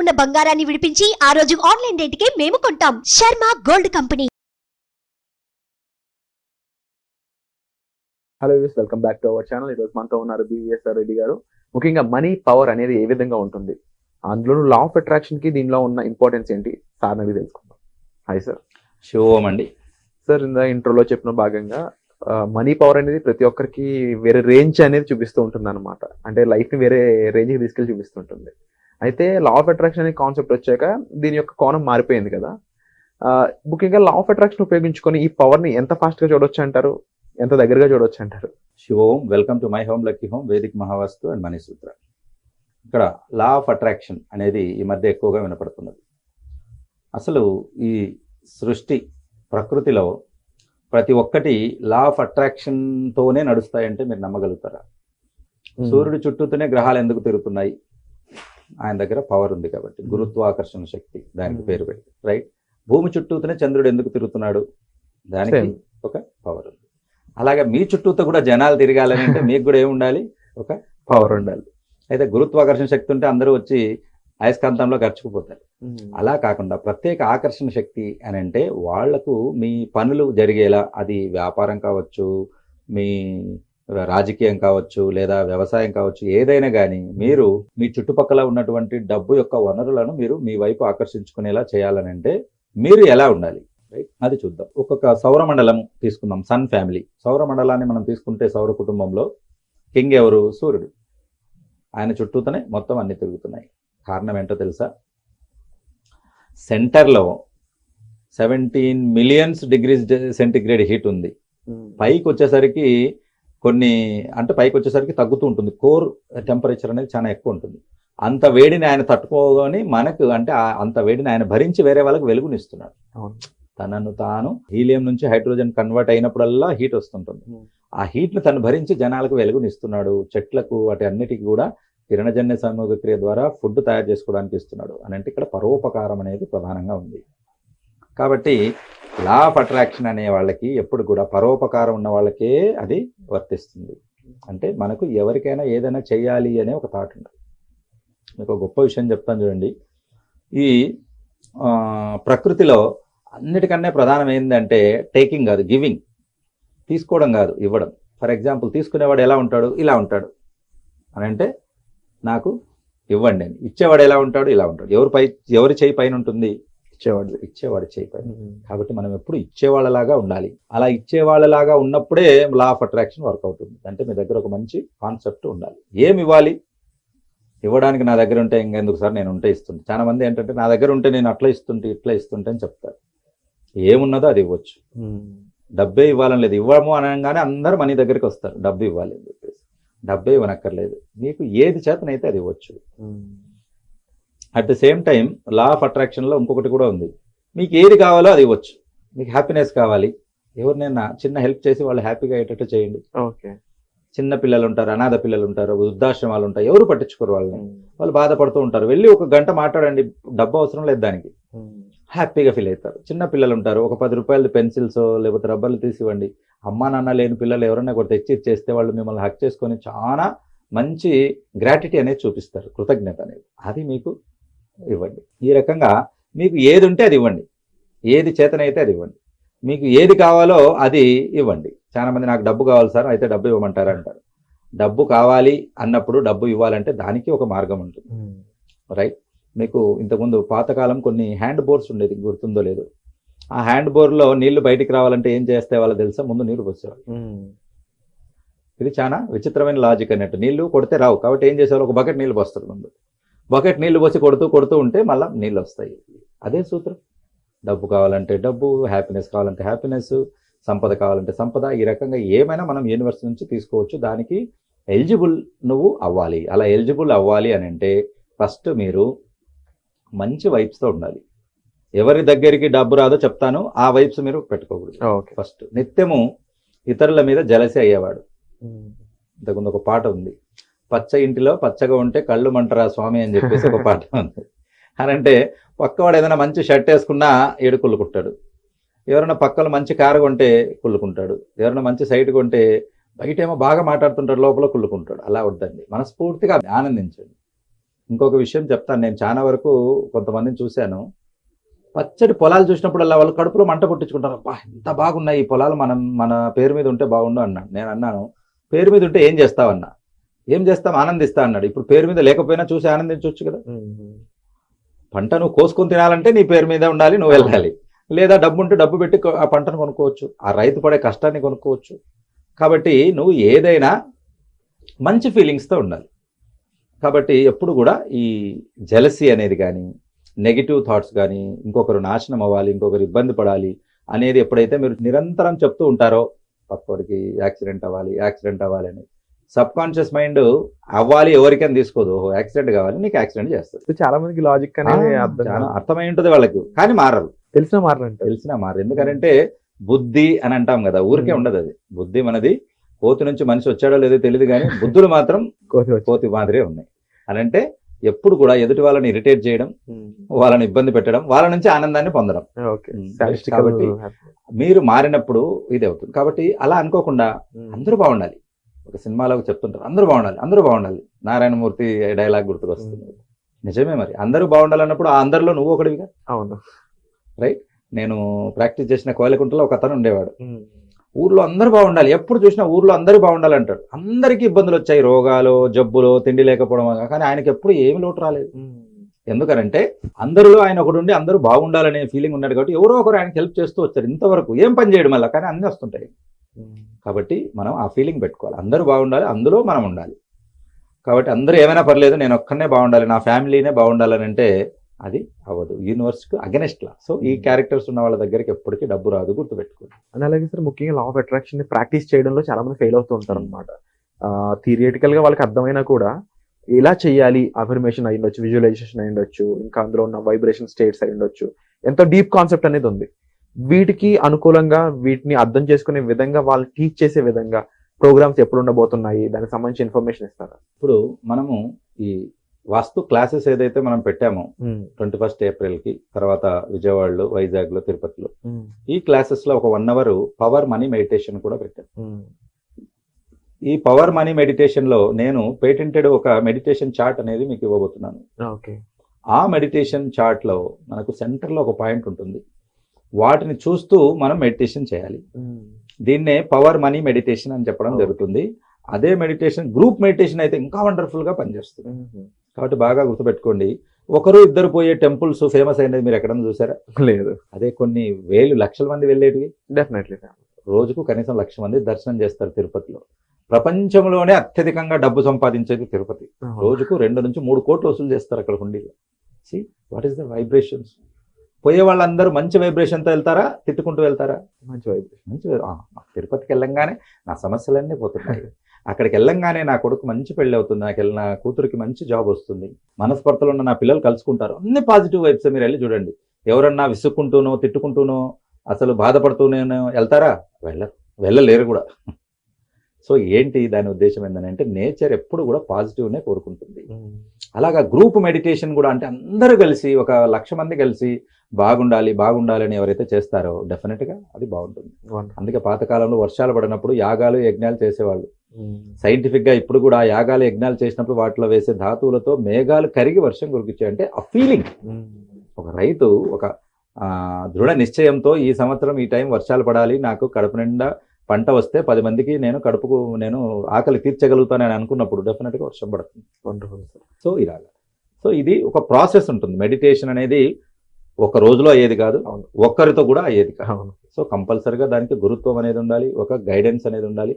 ఉన్న బంగారాన్ని విడిపించి ఆ రోజు ఆన్లైన్ రేటుకే మేము కొంటాం. Sharma gold company. Hello views, welcome back to our channel. ఈరోజు మనతో ఉన్నారు బివిఎస్ఆర్ రెడ్డి గారు. ముఖ్యంగా మనీ పవర్ అనేది ఏ విధంగా ఉంటుంది, అందులో లా ఆఫ్ అట్రాక్షన్ కి దీనిలో ఉన్న ఇంపార్టెన్స్ ఏంటి సార్ అనేది తెలుసుకుందాం. Hi sir. శుభం అండి. సార్, ఇందా ఇంట్రోలో చెప్పిన భాగంగా మనీ పవర్ అనేది ప్రతి ఒక్కరికి వేరే రేంజ్ అనేది చూపిస్తూ ఉంటుంది అనమాట. అంటే లైఫ్ ని వేరే రేంజ్కి తీసుకెళ్ళి చూపిస్తుంటుంది. అయితే లా ఆఫ్ అట్రాక్షన్ అనే కాన్సెప్ట్ వచ్చాక దీని యొక్క కోణం మారిపోయింది కదా. ముఖ్యంగా లా ఆఫ్ అట్రాక్షన్ ఉపయోగించుకొని ఈ పవర్ ని ఎంత ఫాస్ట్ గా చూడొచ్చు అంటారు, ఎంత దగ్గరగా చూడొచ్చు అంటారు? శుభం. Welcome to my home lucky home, Vedic Mahavastu and money Sutra. ఇక్కడ లా ఆఫ్ అట్రాక్షన్ అనేది ఈ మధ్య ఎక్కువగా వినపడుతున్నది. అసలు ఈ సృష్టి ప్రకృతిలో ప్రతి ఒక్కటి లా ఆఫ్ అట్రాక్షన్తోనే నడుస్తాయంటే మీరు నమ్మగలుగుతారా? సూర్యుడి చుట్టూతోనే గ్రహాలు ఎందుకు తిరుగుతున్నాయి? ఆయన దగ్గర పవర్ ఉంది కాబట్టి, గురుత్వాకర్షణ శక్తి దానికి పేరు పెట్టి, రైట్. భూమి చుట్టూతోనే చంద్రుడు ఎందుకు తిరుగుతున్నాడు? దానికి ఒక పవర్ ఉంది. అలాగే మీ చుట్టూతో కూడా జనాలు తిరగాలని అంటే మీకు కూడా ఏముండాలి? ఒక పవర్ ఉండాలి. అయితే గురుత్వాకర్షణ శక్తి ఉంటే అందరూ వచ్చి అయస్కాంతంలో గర్చుకుపోతారు. అలా కాకుండా ప్రత్యేక ఆకర్షణ శక్తి అని అంటే వాళ్లకు మీ పనులు జరిగేలా, అది వ్యాపారం కావచ్చు, మీ రాజకీయం కావచ్చు, లేదా వ్యవసాయం కావచ్చు, ఏదైనా కానీ మీరు మీ చుట్టుపక్కల ఉన్నటువంటి డబ్బు యొక్క వనరులను మీరు మీ వైపు ఆకర్షించుకునేలా చేయాలని అంటే మీరు ఎలా ఉండాలి? అది చూద్దాం. ఒక్కొక్క సౌరమండలం తీసుకుందాం. సన్ ఫ్యామిలీ సౌరమండలాన్ని మనం తీసుకుంటే, సౌర కుటుంబంలో కింగ్ ఎవరు? సూర్యుడు. ఆయన చుట్టూతోనే మొత్తం అన్ని తిరుగుతున్నాయి. కారణం ఏంటో తెలుసా? సెంటర్లో 17 మిలియన్స్ డిగ్రీస్ సెంటిగ్రేడ్ హీట్ ఉంది. పైకి వచ్చేసరికి పైకి వచ్చేసరికి తగ్గుతూ ఉంటుంది. కోర్ టెంపరేచర్ అనేది చాలా ఎక్కువ ఉంటుంది. అంత వేడిని ఆయన తట్టుకోగానే మనకు అంత వేడిని ఆయన భరించి వేరే వాళ్ళకి వెలుగునిస్తున్నాడు. తనను తాను హీలియం నుంచి హైడ్రోజన్ కన్వర్ట్ అయినప్పుడల్లా హీట్ వస్తుంటుంది. ఆ హీట్ను తను భరించి జనాలకు వెలుగునిస్తున్నాడు. చెట్లకు వాటి అన్నిటికీ కూడా కిరణజన్య సమూహక్రియ ద్వారా ఫుడ్ తయారు చేసుకోవడానికి ఇస్తున్నాడు అని అంటే ఇక్కడ పరోపకారం అనేది ప్రధానంగా ఉంది. కాబట్టి లా ఆఫ్ అట్రాక్షన్ అనే వాళ్ళకి ఎప్పుడు కూడా పరోపకారం ఉన్న వాళ్ళకే అది వర్తిస్తుంది. అంటే మనకు ఎవరికైనా ఏదైనా చేయాలి అనే ఒక థాట్ ఉంటుంది. మీకు ఒక గొప్ప విషయం చెప్తాను చూడండి. ఈ ప్రకృతిలో అన్నిటికన్నా ప్రధానం ఏంటంటే టేకింగ్ కాదు, గివింగ్. తీసుకోవడం కాదు, ఇవ్వడం. ఫర్ ఎగ్జాంపుల్, తీసుకునేవాడు ఎలా ఉంటాడు? ఇలా ఉంటాడు అని అంటే నాకు ఇవ్వండి అని. ఇచ్చేవాడు ఎలా ఉంటాడు? ఇలా ఉంటాడు. ఎవరి చేయి పైన ఉంటుంది? ఇచ్చేవాడు చేయి పైన. కాబట్టి మనం ఎప్పుడు ఇచ్చేవాళ్ళలాగా ఉండాలి. అలా ఇచ్చేవాళ్ళలాగా ఉన్నప్పుడే లా ఆఫ్ అట్రాక్షన్ వర్క్ అవుతుంది. అంటే మీ దగ్గర ఒక మంచి కాన్సెప్ట్ ఉండాలి. ఏమి ఇవ్వాలి? ఇవ్వడానికి నా దగ్గర ఉంటే ఇంకెందుకు సార్, నేను ఉంటే ఇస్తుంది. చాలా మంది ఏంటంటే నా దగ్గర ఉంటే నేను అట్లా ఇస్తుంటే ఇట్లా ఇస్తుంటే అని చెప్తారు. ఏమున్నదో అది ఇవ్వచ్చు. డబ్బే ఇవ్వాలని లేదు. ఇవ్వము అనగానే అందరూ మనీ దగ్గరికి వస్తారు, డబ్బు ఇవ్వాలి అని చెప్పేసి. డబ్బే ఇవ్వనక్కర్లేదు. మీకు ఏది చేతనైతే అది ఇవ్వచ్చు. At the same time law of అట్రాక్షన్లో ఇంకొకటి కూడా ఉంది. మీకు ఏది కావాలో అది ఇవ్వచ్చు. మీకు హ్యాపీనెస్ కావాలి, ఎవరినైనా చిన్న హెల్ప్ చేసి వాళ్ళు హ్యాపీగా అయ్యేటట్టు చేయండి. ఓకే. చిన్న పిల్లలు ఉంటారు, అనాథ పిల్లలు ఉంటారు, వృద్ధాశ్రమాలు ఉంటాయి, ఎవరు పట్టించుకోరు వాళ్ళని. వాళ్ళు బాధపడుతూ ఉంటారు. వెళ్ళి ఒక గంట మాట్లాడండి, డబ్బు అవసరం లేదు దానికి, హ్యాపీగా ఫీల్ అవుతారు. చిన్న పిల్లలు ఉంటారు, ఒక 10 రూపాయలు పెన్సిల్స్ లేకపోతే రబ్బర్లు తీసివ్వండి. అమ్మా నాన్న లేని పిల్లలు ఎవరైనా కూడా తెచ్చి చేస్తే వాళ్ళు మిమ్మల్ని హక్ చేసుకొని చాలా మంచి గ్రాటిటీ అనేది చూపిస్తారు, కృతజ్ఞత అనేది. అది మీకు ఇవ్వండి. ఈ రకంగా మీకు ఏది ఉంటే అది ఇవ్వండి, ఏది చేతనైతే అది ఇవ్వండి. మీకు ఏది కావాలో అది ఇవ్వండి. చాలా మంది నాకు డబ్బు కావాలి సార్, అయితే డబ్బు ఇవ్వమంటారు అంటారు. డబ్బు కావాలి అన్నప్పుడు డబ్బు ఇవ్వాలంటే దానికి ఒక మార్గం ఉంటుంది, రైట్. మీకు ఇంతకుముందు పాతకాలం కొన్ని హ్యాండ్ బోర్స్ ఉండేది, గుర్తుందో లేదో. ఆ హ్యాండ్ బోర్లో నీళ్లు బయటికి రావాలంటే ఏం చేస్తే వాళ్ళ తెలుసా? ముందు నీళ్లు పోసేవాళ్ళు. ఇది చాలా విచిత్రమైన లాజిక్ అన్నట్టు. నీళ్లు కొడితే రావు కాబట్టి ఏం చేసేవాళ్ళు? ఒక బకెట్ నీళ్లు పోస్తారు. ముందు బకెట్ నీళ్లు పోసి కొడుతూ ఉంటే మళ్ళీ నీళ్ళు వస్తాయి. అదే సూత్రం. డబ్బు కావాలంటే డబ్బు, హ్యాపీనెస్ కావాలంటే హ్యాపీనెస్, సంపద కావాలంటే సంపద. ఈ రకంగా ఏమైనా మనం యూనివర్స్ నుంచి తీసుకోవచ్చు. దానికి ఎలిజిబుల్ నువ్వు అవ్వాలి. అలా ఎలిజిబుల్ అవ్వాలి అని అంటే ఫస్ట్ మీరు మంచి వైబ్స్తో ఉండాలి. ఎవరి దగ్గరికి డబ్బు రాదో చెప్తాను, ఆ వైబ్స్ మీరు పెట్టుకోకూడదు. ఫస్ట్ నిత్యము ఇతరుల మీద జలసి అయ్యేవాడు. ఇంతకుముందు ఒక పాట ఉంది, పచ్చ ఇంటిలో పచ్చగా ఉంటే కళ్ళు మంటరా స్వామి అని చెప్పేసి ఒక పాట ఉంది. అని అంటే పక్కవాడు ఏదైనా మంచి షర్ట్ వేసుకున్నా ఏడు కుళ్ళుకుంటాడు, ఎవరైనా పక్కన మంచి కారు కొంటే కుళ్ళుకుంటాడు, ఎవరైనా మంచి సైట్ కొంటే బయట ఏమో బాగా మాట్లాడుతుంటాడు, లోపల కుళ్ళుకుంటాడు. అలా వద్దండి, మనస్ఫూర్తిగా ఆనందించండి. ఇంకొక విషయం చెప్తాను, నేను చాలా వరకు కొంతమందిని చూశాను, పచ్చడి పొలాలు చూసినప్పుడల్లా వాళ్ళు కడుపులో మంట పుట్టించుకుంటారు. అబ్బా ఎంత బాగున్నాయి ఈ పొలాలు, మన పేరు మీద ఉంటే బాగుండు అన్నాడు. నేను అన్నాను, పేరు మీద ఉంటే ఏం చేస్తావన్నా? ఏం చేస్తాం, ఆనందిస్తా అన్నాడు. ఇప్పుడు పేరు మీద లేకపోయినా చూసి ఆనందించవచ్చు కదా. పంట నువ్వు కోసుకొని తినాలంటే నీ పేరు మీద ఉండాలి, నువ్వు వెళ్ళాలి. లేదా డబ్బు ఉంటే డబ్బు పెట్టి ఆ పంటను కొనుక్కోవచ్చు, ఆ రైతు పడే కష్టాన్ని కొనుక్కోవచ్చు. కాబట్టి నువ్వు ఏదైనా మంచి ఫీలింగ్స్తో ఉండాలి. కాబట్టి ఎప్పుడు కూడా ఈ జెలసీ అనేది కానీ, నెగిటివ్ థాట్స్ కానీ, ఇంకొకరు నాశనం అవ్వాలి, ఇంకొకరు ఇబ్బంది పడాలి అనేది ఎప్పుడైతే మీరు నిరంతరం చెప్తూ ఉంటారో, పక్కోడికి యాక్సిడెంట్ అవ్వాలి అని సబ్ కాన్షియస్ మైండ్ అవ్వాలి ఎవరికైనా తీసుకోదు. యాక్సిడెంట్ కావాలి, నీకు యాక్సిడెంట్ చేస్తుంది. చాలా మందికి లాజిక్ అనేది అర్థమై ఉంటుంది వాళ్ళకి, కానీ మారరు. తెలిసినా మారరు. ఎందుకంటే బుద్ధి అని అంటాం కదా, ఊరికే ఉండదు అది. బుద్ధి మనది కోతి నుంచి మనిషి వచ్చాడో లేదో తెలియదు, కానీ బుద్ధులు మాత్రం కోతి మాదిరే ఉన్నాయి. అని అంటే ఎప్పుడు కూడా ఎదుటి వాళ్ళని ఇరిటేట్ చేయడం, వాళ్ళని ఇబ్బంది పెట్టడం, వాళ్ళ నుంచి ఆనందాన్ని పొందడం. కాబట్టి మీరు మారినప్పుడు ఇది అవుతుంది. కాబట్టి అలా అనుకోకుండా అందరూ బాగుండాలి. ఒక సినిమాలో చెప్తుంటారు, అందరూ బాగుండాలి. నారాయణమూర్తి డైలాగ్ గుర్తుకొస్తుంది. నిజమే, మరి అందరూ బాగుండాలన్నప్పుడు ఆ అందరిలో నువ్వు ఒకటివిగా. అవును, రైట్. నేను ప్రాక్టీస్ చేసిన కోయలకుంటలో ఒక అతను ఉండేవాడు. ఊర్లో అందరూ బాగుండాలి, ఎప్పుడు చూసినా ఊర్లో అందరూ బాగుండాలి అంటాడు. అందరికీ ఇబ్బందులు వచ్చాయి, రోగాలు, జబ్బులు, తిండి లేకపోవడం, కానీ ఆయనకి ఎప్పుడు ఏమి లోటు రాలేదు. ఎందుకనంటే అందరిలో ఆయన ఒకటి ఉండి అందరూ బాగుండాలనే ఫీలింగ్ ఉన్నాడు. కాబట్టి ఎవరో ఒకరు ఆయనకి హెల్ప్ చేస్తూ వచ్చారు. ఇంతవరకు ఏం పని చేయడం వల్ల, కానీ అన్నీ వస్తుంటాయి. కాబట్టి మనం ఆ ఫీలింగ్ పెట్టుకోవాలి, అందరూ బాగుండాలి, అందులో మనం ఉండాలి. కాబట్టి అందరూ ఏమైనా పర్లేదు, నేను ఒక్కనే బాగుండాలి, నా ఫ్యామిలీనే బాగుండాలని అంటే అది అవ్వదు, యూనివర్స్కి అగెనెస్ట్ లా. సో ఈ క్యారెక్టర్స్ ఉన్న వాళ్ళ దగ్గరికి ఎప్పటికీ డబ్బు రాదు, గుర్తుపెట్టుకోండి. అని అలాగే సార్, ముఖ్యంగా లా ఆఫ్ అట్రాక్షన్ ని ప్రాక్టీస్ చేయడంలో చాలా మంది ఫెయిల్ అవుతూ ఉంటారు అనమాట. థియరిటికల్ గా వాళ్ళకి అర్థమైనా కూడా ఇలా చేయాలి, అఫర్మేషన్ అయి ఉండొచ్చు, విజువలైజేషన్ అయి ఉండొచ్చు, ఇంకా అందులో ఉన్న వైబ్రేషన్ స్టేట్స్ అయి ఉండొచ్చు, ఎంతో డీప్ కాన్సెప్ట్ అనేది ఉంది. వీటికి అనుకూలంగా వీటిని అర్థం చేసుకునే విధంగా వాళ్ళు టీచ్ చేసే విధంగా ప్రోగ్రామ్స్ ఎప్పుడు ఉండబోతున్నాయి, దానికి సంబంధించి ఇన్ఫర్మేషన్ ఇస్తారా? ఇప్పుడు మనము ఈ వాస్తు క్లాసెస్ ఏదైతే మనం పెట్టామో 21 ఏప్రిల్కి, తర్వాత విజయవాడలో, వైజాగ్లో, తిరుపతిలో ఈ క్లాసెస్ లో ఒక 1 hour పవర్ మనీ మెడిటేషన్ కూడా పెట్టాను. ఈ పవర్ మనీ మెడిటేషన్ లో నేను పేటెంటెడ్ ఒక మెడిటేషన్ చార్ట్ అనేది మీకు ఇవ్వబోతున్నాను. ఆ మెడిటేషన్ చార్ట్ లో మనకు సెంటర్ లో ఒక పాయింట్ ఉంటుంది, వాటిని చూస్తూ మనం మెడిటేషన్ చేయాలి. దీన్నే పవర్ మనీ మెడిటేషన్ అని చెప్పడం జరుగుతుంది. అదే మెడిటేషన్ గ్రూప్ మెడిటేషన్ అయితే ఇంకా వండర్ఫుల్ గా పనిచేస్తుంది. కాబట్టి బాగా గుర్తుపెట్టుకోండి. ఒకరు ఇద్దరు పోయే టెంపుల్స్ ఫేమస్ అయినది మీరు ఎక్కడన్నా చూసారా? లేదు. అదే కొన్ని వేలు లక్షల మంది వెళ్ళేటివి. డెఫినెట్లీ రోజుకు కనీసం 1,00,000 మంది దర్శనం చేస్తారు తిరుపతిలో. ప్రపంచంలోనే అత్యధికంగా డబ్బు సంపాదించేది తిరుపతి. రోజుకు 2 నుంచి 3 కోట్లు వసూలు చేస్తారు అక్కడ హుండీలో. See what is the vibrations. పోయే వాళ్ళందరూ మంచి వైబ్రేషన్తో వెళ్తారా, తిట్టుకుంటూ వెళ్తారా? మంచి వైబ్రేషన్. తిరుపతికి వెళ్ళంగానే నా సమస్యలన్నీ పోతున్నాయి, అక్కడికి వెళ్ళంగానే నా కొడుకు మంచి పెళ్ళి అవుతుంది, నా కూతురికి మంచి జాబ్ వస్తుంది, మనస్పర్ధలు ఉన్న నా పిల్లలు కలుసుకుంటారు, అన్ని పాజిటివ్ వైబ్స్. మీరు వెళ్ళి చూడండి. ఎవరన్నా విసుక్కుంటూనో, తిట్టుకుంటూనో, అసలు బాధపడుతూనే వెళ్తారా? వెళ్ళలేరు కూడా. సో ఏంటి దాని ఉద్దేశం ఏంటంటే, నేచర్ ఎప్పుడు కూడా పాజిటివ్నే కోరుకుంటుంది. అలాగా గ్రూప్ మెడిటేషన్ కూడా, అంటే అందరూ కలిసి, ఒక 1,00,000 మంది కలిసి బాగుండాలి అని ఎవరైతే చేస్తారో డెఫినెట్గా అది బాగుంటుంది. అందుకే పాతకాలంలో వర్షాలు పడినప్పుడు యాగాలు, యజ్ఞాలు చేసేవాళ్ళు. సైంటిఫిక్గా ఇప్పుడు కూడా ఆ యాగాలు, యజ్ఞాలు చేసినప్పుడు వాటిలో వేసే ధాతువులతో మేఘాలు కరిగి వర్షం కురికించాయి. అంటే ఆ ఫీలింగ్. ఒక రైతు ఒక దృఢ నిశ్చయంతో ఈ సంవత్సరం ఈ టైం వర్షాలు పడాలి, నాకు కడుపు నిండా పంట వస్తే 10 మందికి నేను ఆకలి తీర్చగలుగుతానని అనుకున్నప్పుడు డెఫినెట్గా వర్షం పడుతుంది. వండర్ఫుల్. సో ఇలాగా. సో ఇది ఒక ప్రాసెస్ ఉంటుంది. మెడిటేషన్ అనేది ఒక రోజులో అయ్యేది కాదు, ఒక్కరితో కూడా అయ్యేది కాదు. సో కంపల్సరిగా దానికి గురుత్వం అనేది ఉండాలి, ఒక గైడెన్స్ అనేది ఉండాలి.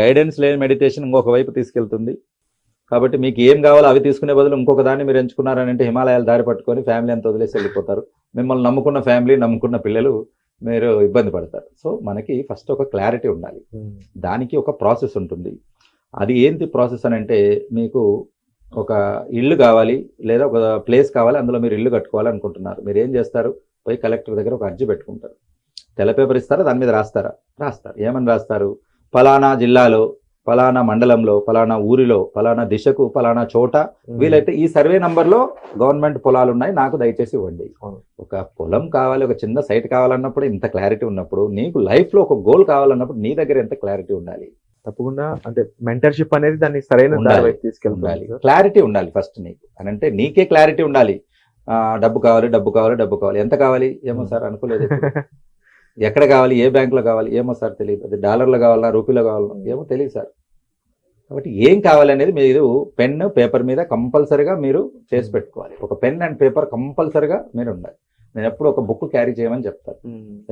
గైడెన్స్ లేని మెడిటేషన్ ఇంకొక వైపు తీసుకెళ్తుంది. కాబట్టి మీకు ఏం కావాలో అవి తీసుకునే బదులు ఇంకొక దాన్ని మీరు ఎంచుకున్నారని అంటే హిమాలయాలు దారి పట్టుకొని ఫ్యామిలీ అంతా వదిలేసి వెళ్ళిపోతారు. మిమ్మల్ని నమ్ముకున్న ఫ్యామిలీ, నమ్ముకున్న పిల్లలు మీరు ఇబ్బంది పడతారు. సో మనకి ఫస్ట్ ఒక క్లారిటీ ఉండాలి, దానికి ఒక ప్రాసెస్ ఉంటుంది. అది ఏంటి ప్రాసెస్ అని అంటే, మీకు ఒక ఇల్లు కావాలి లేదా ఒక ప్లేస్ కావాలి, అందులో మీరు ఇల్లు కట్టుకోవాలనుకుంటున్నారు. మీరు ఏం చేస్తారు? పోయి కలెక్టర్ దగ్గర ఒక అర్జీ పెట్టుకుంటారు. తెల్ల పేపర్ ఇస్తారా, దాని మీద రాస్తారు. ఏమని రాస్తారు? ఫలానా జిల్లాలో, ఫలానా మండలంలో, ఫలానా ఊరిలో, ఫలానా దిశకు, ఫలానా చోట వీలైతే ఈ సర్వే నంబర్లో గవర్నమెంట్ పొలాలు ఉన్నాయి, నాకు దయచేసి ఇవ్వండి. ఒక పొలం కావాలి, ఒక చిన్న సైట్ కావాలన్నప్పుడు ఇంత క్లారిటీ ఉన్నప్పుడు, నీకు లైఫ్లో ఒక గోల్ కావాలన్నప్పుడు నీ దగ్గర ఎంత క్లారిటీ ఉండాలి. తప్పకుండా అంటే మెంటర్షిప్ అనేది దాన్ని సరైన దారి ఉండాలి. వైపు ఉండాలి, తీసుకెళ్తుంది. క్లారిటీ ఉండాలి ఫస్ట్ నీకు అని అంటే నీకే క్లారిటీ ఉండాలి. డబ్బు కావాలి, డబ్బు కావాలి, డబ్బు కావాలి, ఎంత కావాలి ఏమో సార్ అనుకోలేదు ఎప్పుడు. ఎక్కడ కావాలి, ఏ బ్యాంకులో కావాలి ఏమో సార్ తెలియదు, అది డాలర్లో కావాలా రూపీలో కావాలా ఏమో తెలియదు సార్. కాబట్టి ఏం కావాలనేది మీరు పెన్ పేపర్ మీద కంపల్సరిగా మీరు చేసి పెట్టుకోవాలి. ఒక పెన్ అండ్ పేపర్ కంపల్సరిగా మీరు ఉండాలి. నేను ఎప్పుడు ఒక బుక్ క్యారీ చేయమని చెప్తాను,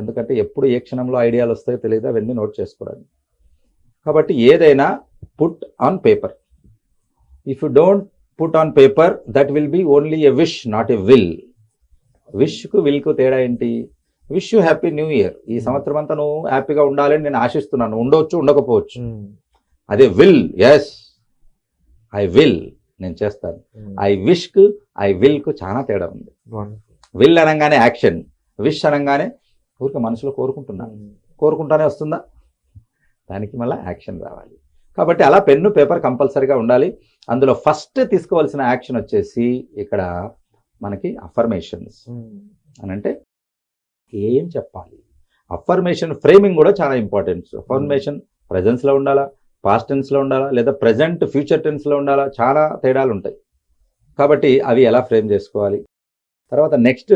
ఎందుకంటే ఎప్పుడు ఏ క్షణంలో ఐడియాలు వస్తాయో తెలియదు, అవన్నీ నోట్ చేసుకోవడానికి. కాబట్టి ఏదైనా put on paper. If you don't put on paper that will be only a wish, not a will. విష్కు విల్కు తేడా ఏంటి? Wish you happy new year, ఈ సంవత్సరం అంతా నువ్వు హ్యాపీగా ఉండాలని నేను ఆశిస్తున్నాను, ఉండవచ్చు ఉండకపోవచ్చు. అదే విల్, ఎస్ ఐ విల్, నేను చేస్తాను. ఐ విష్కు ఐ విల్కు చాలా తేడా ఉంది. విల్ అనగానే యాక్షన్, విష్ అనగానే ఊరికే మనసులో కోరుకుంటున్నాను, కోరుకుంటానే వస్తుందా, దానికి మళ్ళీ యాక్షన్ రావాలి. కాబట్టి అలా పెన్ను పేపర్ కంపల్సరీగా ఉండాలి. అందులో ఫస్ట్ తీసుకోవాల్సిన యాక్షన్ వచ్చేసి ఇక్కడ మనకి అఫర్మేషన్స్ అని అంటే ఏం చెప్పాలి. అఫర్మేషన్ ఫ్రేమింగ్ కూడా చాలా ఇంపార్టెంట్. అఫర్మేషన్ ప్రెజెన్స్లో ఉండాలా, పాస్ట్ టెన్స్లో ఉండాలా, లేదా ప్రజెంట్ ఫ్యూచర్ టెన్స్లో ఉండాలా, చాలా తేడాలు ఉంటాయి. కాబట్టి అవి ఎలా ఫ్రేమ్ చేసుకోవాలి. తర్వాత నెక్స్ట్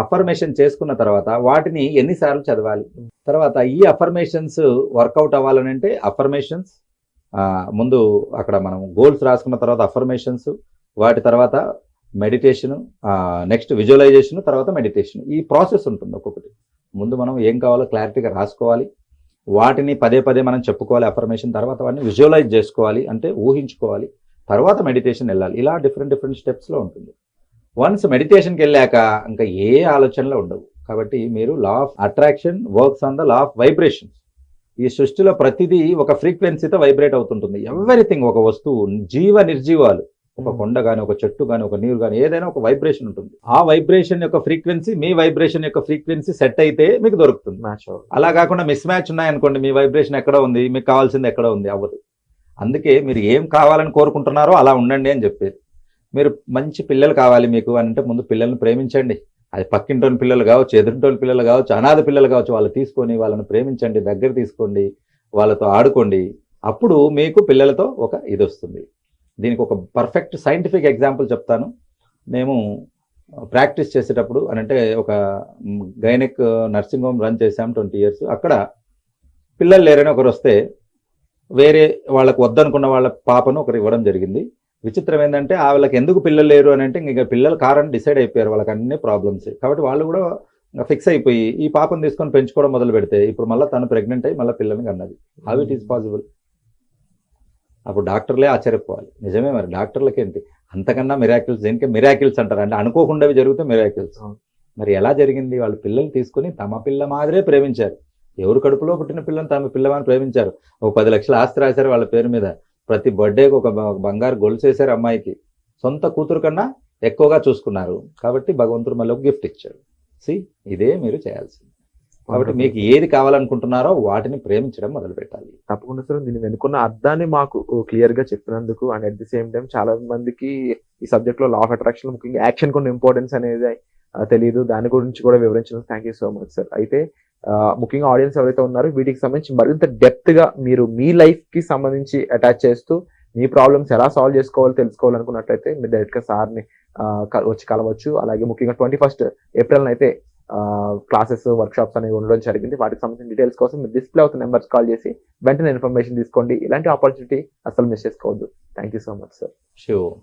అఫర్మేషన్ చేసుకున్న తర్వాత వాటిని ఎన్నిసార్లు చదవాలి. తర్వాత ఈ అఫర్మేషన్స్ వర్కౌట్ అవ్వాలని అంటే అఫర్మేషన్స్ ముందు అక్కడ మనం గోల్స్ రాసుకున్న తర్వాత అఫర్మేషన్స్, వాటి తర్వాత మెడిటేషన్, నెక్స్ట్ విజువలైజేషన్, తర్వాత మెడిటేషన్. ఈ ప్రాసెస్ ఉంటుంది ఒక్కొక్కటి. ముందు మనం ఏం కావాలో క్లారిటీగా రాసుకోవాలి, వాటిని పదే పదే మనం చెప్పుకోవాలి అఫర్మేషన్, తర్వాత వాటిని విజువలైజ్ చేసుకోవాలి అంటే ఊహించుకోవాలి, తర్వాత మెడిటేషన్ వెళ్ళాలి. ఇలా డిఫరెంట్ స్టెప్స్లో ఉంటుంది. వన్స్ మెడిటేషన్కి వెళ్ళాక ఇంకా ఏ ఆలోచనలు ఉండవు. కాబట్టి మీరు లా of attraction works on the law of vibrations. ఈ సృష్టిలో ప్రతిదీ ఒక ఫ్రీక్వెన్సీతో వైబ్రేట్ అవుతుంటుంది. ఎవ్రీథింగ్, ఒక వస్తువు, జీవ నిర్జీవాలు, ఒక కొండ కానీ, ఒక చెట్టు కానీ, ఒక నీరు కానీ, ఏదైనా ఒక వైబ్రేషన్ ఉంటుంది. ఆ వైబ్రేషన్ యొక్క ఫ్రీక్వెన్సీ, మీ వైబ్రేషన్ యొక్క ఫ్రీక్వెన్సీ సెట్ అయితే మీకు దొరుకుతుంది. అలా కాకుండా మిస్ మ్యాచ్ ఉన్నాయనుకోండి, మీ వైబ్రేషన్ ఎక్కడ ఉంది, మీకు కావాల్సింది ఎక్కడ ఉంది, అవ్వదు. అందుకే మీరు ఏం కావాలని కోరుకుంటున్నారో అలా ఉండండి అని చెప్పేది. మీరు మంచి పిల్లలు కావాలి మీకు అని అంటే ముందు పిల్లల్ని ప్రేమించండి. అది పక్కింటోని పిల్లలు కావచ్చు, ఎదురింటోని పిల్లలు కావచ్చు, అనాథ పిల్లలు కావచ్చు, వాళ్ళు తీసుకొని వాళ్ళని ప్రేమించండి, దగ్గర తీసుకోండి, వాళ్ళతో ఆడుకోండి. అప్పుడు మీకు పిల్లలతో ఒక ఇది వస్తుంది. దీనికి ఒక పర్ఫెక్ట్ సైంటిఫిక్ ఎగ్జాంపుల్ చెప్తాను. మేము ప్రాక్టీస్ చేసేటప్పుడు అని అంటే ఒక గైనిక్ నర్సింగ్ హోమ్ రన్ చేసాం 20 years. అక్కడ పిల్లలు లేరని ఒకరు వస్తే వేరే వాళ్ళకు వద్దనుకున్న వాళ్ళ పాపను ఒకరు ఇవ్వడం జరిగింది. విచిత్రం ఏంటంటే వాళ్ళకి ఎందుకు పిల్లలు లేరు అని అంటే ఇంకా పిల్లలు కారని డిసైడ్ అయిపోయారు, వాళ్ళకి అన్ని ప్రాబ్లమ్స్. కాబట్టి వాళ్ళు కూడా ఫిక్స్ అయిపోయి ఈ పాపను తీసుకొని పెంచుకోవడం మొదలు పెడితే ఇప్పుడు మళ్ళీ తను ప్రెగ్నెంట్ అయ్యి మళ్ళీ పిల్లల్ని కన్నది. How it is possible? అప్పుడు డాక్టర్లే ఆశ్చర్యపోవాలి. నిజమే, మరి డాక్టర్లకి ఏంటి అంతకన్నా మిరాకిల్స్, దేనికే మిరాకిల్స్ అంటారు అంటే అనుకోకుండా జరిగితే మిరాకిల్స్. మరి ఎలా జరిగింది? వాళ్ళు పిల్లలు తీసుకుని తమ పిల్ల మాదిరే ప్రేమించారు. ఎవరు కడుపులో పుట్టిన పిల్లని తమ పిల్లవాన్ని ప్రేమించారు. ఒక 10 లక్షల ఆస్తి రాశారు వాళ్ళ పేరు మీద, ప్రతి బర్త్డేకి ఒక బంగారు గొలుసు వేశారు అమ్మాయికి, సొంత కూతురు కన్నా ఎక్కువగా చూసుకున్నారు. కాబట్టి భగవంతుడు మళ్ళీ ఒక గిఫ్ట్ ఇచ్చాడు. ఇదే మీరు చేయాల్సింది. కాబట్టి మీకు ఏది కావాలనుకుంటున్నారో వాటిని ప్రేమించడం మొదలు పెట్టాలి. తప్పకుండా సార్, దీన్ని వెనుకున్న అర్థాన్ని మాకు క్లియర్ గా చెప్పినందుకు and at the same time చాలా మందికి ఈ సబ్జెక్ట్ లో లా ఆఫ్ అట్రాక్షన్ ముఖ్యంగా యాక్షన్ కొన్ని ఇంపార్టెన్స్ అనేది తెలియదు, దాని గురించి కూడా వివరించినందుకు thank you so much sir. అయితే ముఖ్యంగా ఆడియన్స్ ఎవరైతే ఉన్నారో వీటికి సంబంధించి మరింత డెప్త్ గా మీరు మీ లైఫ్ కి సంబంధించి అటాచ్ చేస్తూ మీ ప్రాబ్లమ్స్ ఎలా సాల్వ్ చేసుకోవాలో తెలుసుకోవాలనుకున్నట్లయితే మీరు డైరెక్ట్ గా సార్ని వచ్చి కలవచ్చు. అలాగే ముఖ్యంగా 21st April అయితే క్లాసెస్ వర్క్ షాప్స్ అనేవి ఉండడం జరిగింది. వాటికి సంబంధించిన డీటెయిల్స్ కోసం మీరు డిస్ప్లే అవుతున్న నెంబర్స్ కాల్ చేసి వెంటనే ఇన్ఫర్మేషన్ తీసుకోండి. ఇలాంటి ఆపర్చునిటీ అసలు మిస్ చేసుకోవద్దు. Thank you so much sir. Sure.